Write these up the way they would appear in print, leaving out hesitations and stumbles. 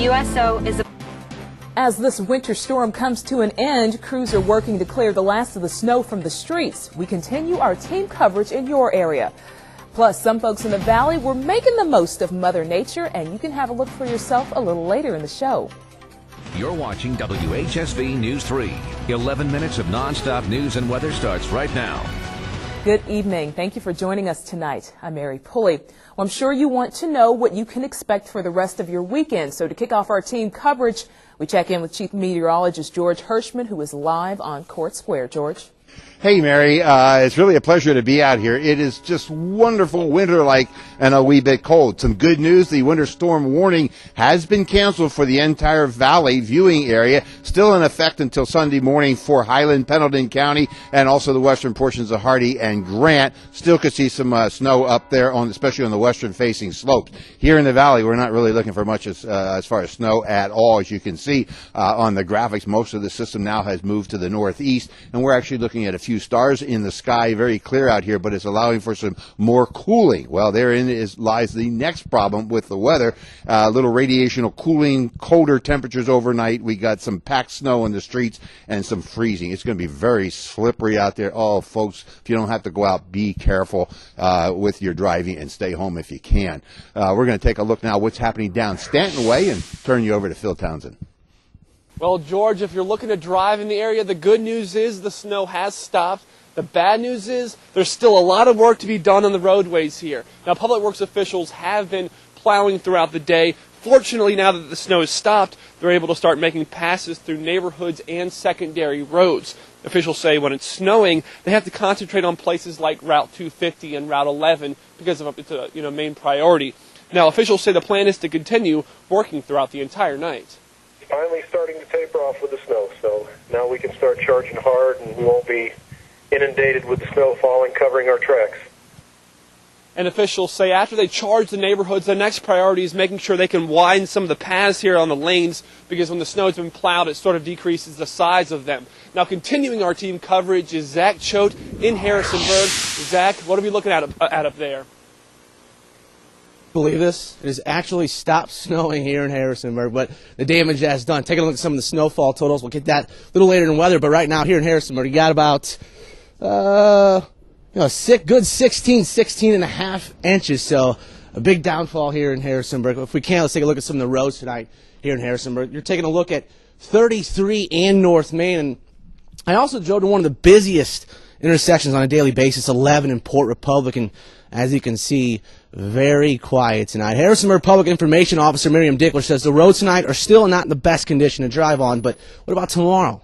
WSO is a... As this winter storm comes to an end, crews are working to clear the last of the snow from the streets. We continue our team coverage in your area. Plus, some folks in the valley were making the most of Mother Nature, and you can have a look for yourself a little later in the show. You're watching WHSV News 3. 11 minutes of nonstop news and weather starts right now. Good evening. Thank you for joining us tonight. I'm Mary Pulley. Well, I'm sure you want to know what you can expect for the rest of your weekend. So to kick off our team coverage, we check in with Chief Meteorologist George Hirschman, who is live on Court Square. George. Hey, Mary. It's really a pleasure to be out here. It is just wonderful winter-like and a wee bit cold. Some good news. The winter storm warning has been canceled for the entire valley viewing area. Still in effect until Sunday morning for Highland, Pendleton County, and also the western portions of Hardy and Grant. Still could see some snow up there, especially on the western-facing slopes. Here in the valley, we're not really looking for much as far as snow at all. As you can see on the graphics, most of the system now has moved to the northeast, and we're actually looking at a few stars in the sky, very clear out here, but it's allowing for some more cooling. Well, therein lies the next problem with the weather. Little radiational cooling, colder temperatures overnight. We got some packed snow in the streets and some freezing. It's going to be very slippery out there. Oh, folks, if you don't have to go out, be careful with your driving and stay home if you can. We're going to take a look now what's happening down Stanton Way and turn you over to Phil Townsend. Well, George, if you're looking to drive in the area, the good news is the snow has stopped. The bad news is there's still a lot of work to be done on the roadways here. Now, Public Works officials have been plowing throughout the day. Fortunately, now that the snow has stopped, they're able to start making passes through neighborhoods and secondary roads. Officials say when it's snowing, they have to concentrate on places like Route 250 and Route 11 because of it's a main priority. Now, officials say the plan is to continue working throughout the entire night. Finally starting to taper off with the snow, so now we can start charging hard and we won't be inundated with the snow falling, covering our tracks. And officials say after they charge the neighborhoods, the next priority is making sure they can widen some of the paths here on the lanes, because when the snow has been plowed, it sort of decreases the size of them. Now, continuing our team coverage is Zach Choate in Harrisonburg. Zach, what are we looking at up there? Believe this? It has actually stopped snowing here in Harrisonburg, but the damage that's done. Take a look at some of the snowfall totals. We'll get that a little later in weather, but right now here in Harrisonburg, you got about good 16 and a half inches, so a big downfall here in Harrisonburg. If we can, let's take a look at some of the roads tonight here in Harrisonburg. You're taking a look at 33 and North Main, and I also drove to one of the busiest intersections on a daily basis, 11 in Port Republic, and as you can see, very quiet tonight. Harrisonburg Public Information Officer Miriam Dickler says the roads tonight are still not in the best condition to drive on, but what about tomorrow?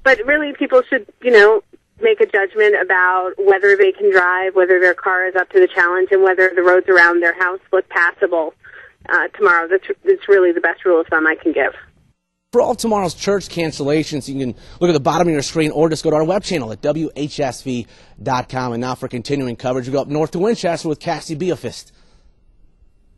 But really, people should, make a judgment about whether they can drive, whether their car is up to the challenge, and whether the roads around their house look passable tomorrow. That's really the best rule of thumb I can give. For all of tomorrow's church cancellations, you can look at the bottom of your screen or just go to our web channel at WHSV.com. And now for continuing coverage, we go up north to Winchester with Cassie Beofist.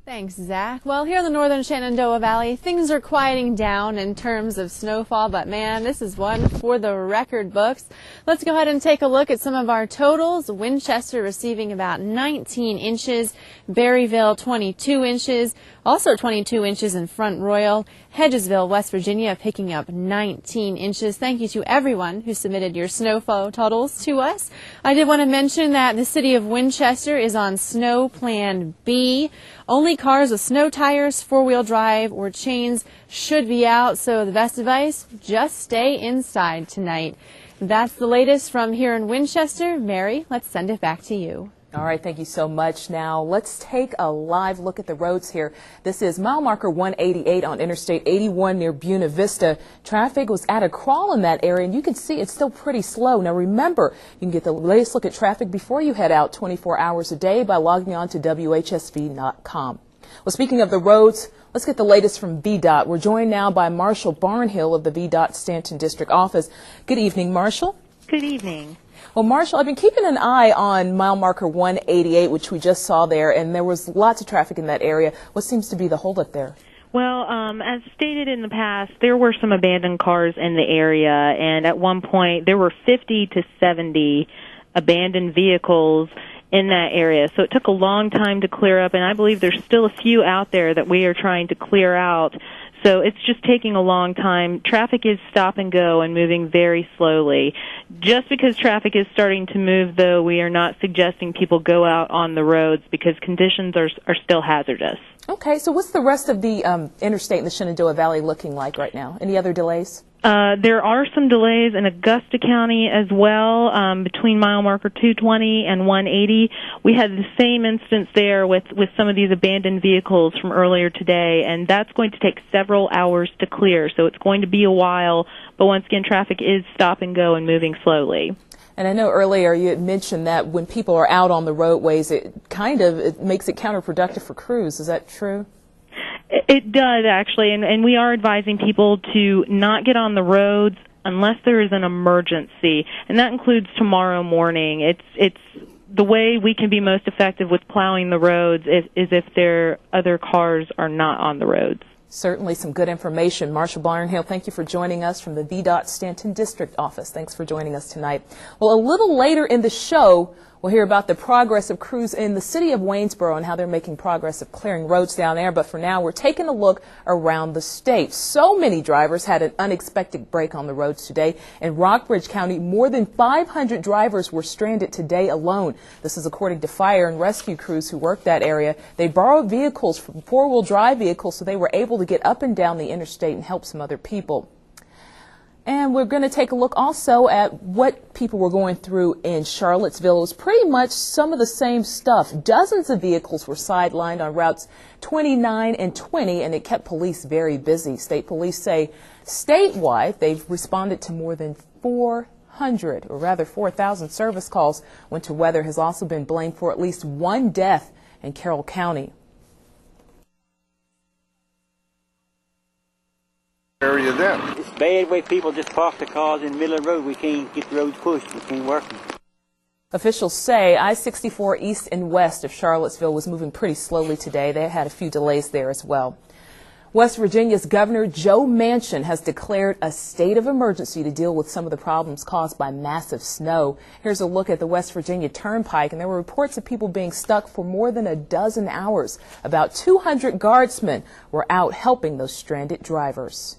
Thanks, Zach. Well, here in the northern Shenandoah Valley, things are quieting down in terms of snowfall, but man, this is one for the record books. Let's go ahead and take a look at some of our totals. Winchester receiving about 19 inches, Berryville 22 inches, also 22 inches in Front Royal, Hedgesville, West Virginia picking up 19 inches. Thank you to everyone who submitted your snowfall totals to us. I did want to mention that the city of Winchester is on Snow Plan B. Only cars with snow tires, four-wheel drive, or chains should be out, so the best advice, just stay inside tonight. That's the latest from here in Winchester. Mary, let's send it back to you. All right, thank you so much. Now, let's take a live look at the roads here. This is mile marker 188 on Interstate 81 near Buena Vista. Traffic was at a crawl in that area, and you can see it's still pretty slow. Now, remember, you can get the latest look at traffic before you head out 24 hours a day by logging on to WHSV.com. Well, speaking of the roads, let's get the latest from VDOT. We're joined now by Marshall Barnhill of the VDOT Stanton District Office. Good evening, Marshall. Good evening. Well, Marshall, I've been keeping an eye on mile marker 188, which we just saw there, and there was lots of traffic in that area. What seems to be the holdup there? Well, as stated in the past, there were some abandoned cars in the area, and at one point there were 50 to 70 abandoned vehicles in that area. So it took a long time to clear up, and I believe there's still a few out there that we are trying to clear out. So it's just taking a long time. Traffic is stop and go and moving very slowly. Just because traffic is starting to move, though, we are not suggesting people go out on the roads because conditions are still hazardous. Okay, so what's the rest of the interstate in the Shenandoah Valley looking like right now? Any other delays? There are some delays in Augusta County as well, between mile marker 220 and 180. We had the same instance there with some of these abandoned vehicles from earlier today, and that's going to take several hours to clear, so it's going to be a while, but once again, traffic is stop and go and moving slowly. And I know earlier you had mentioned that when people are out on the roadways, it makes it counterproductive for crews. Is that true? It does, actually, and we are advising people to not get on the roads unless there is an emergency, and that includes tomorrow morning. It's the way we can be most effective with plowing the roads is if other cars are not on the roads. Certainly some good information. Marshall Barnhill, thank you for joining us from the VDOT Stanton District Office. Thanks for joining us tonight. Well, a little later in the show, we'll hear about the progress of crews in the city of Waynesboro and how they're making progress of clearing roads down there. But for now, we're taking a look around the state. So many drivers had an unexpected break on the roads today. In Rockbridge County, more than 500 drivers were stranded today alone. This is according to fire and rescue crews who work that area. They borrowed vehicles from four-wheel drive vehicles so they were able to get up and down the interstate and help some other people. And we're going to take a look also at what people were going through in Charlottesville. It was pretty much some of the same stuff. Dozens of vehicles were sidelined on routes 29 and 20, and it kept police very busy. State police say statewide they've responded to more than 4,000 service calls. Winter weather has also been blamed for at least one death in Carroll County. Area then. It's bad way people just park the cars in the middle of the road. We can't get the roads pushed. We can't work them. Officials say I-64 east and west of Charlottesville was moving pretty slowly today. They had a few delays there as well. West Virginia's Governor Joe Manchin has declared a state of emergency to deal with some of the problems caused by massive snow. Here's a look at the West Virginia Turnpike, and there were reports of people being stuck for more than a dozen hours. About 200 guardsmen were out helping those stranded drivers.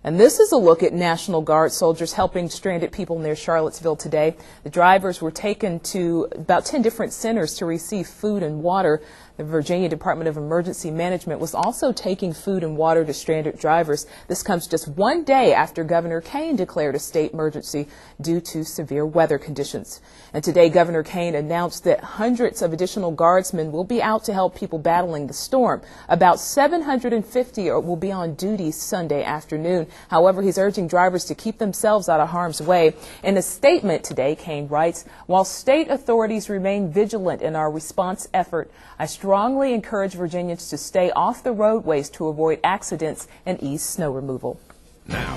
And this is a look at National Guard soldiers helping stranded people near Charlottesville today. The drivers were taken to about 10 different centers to receive food and water. The Virginia Department of Emergency Management was also taking food and water to stranded drivers. This comes just one day after Governor Kane declared a state emergency due to severe weather conditions. And today, Governor Kane announced that hundreds of additional guardsmen will be out to help people battling the storm. About 750 will be on duty Sunday afternoon. However, he's urging drivers to keep themselves out of harm's way. In a statement today, Kane writes, "While state authorities remain vigilant in our response effort, I strongly encourage Virginians to stay off the roadways to avoid accidents and ease snow removal." Now.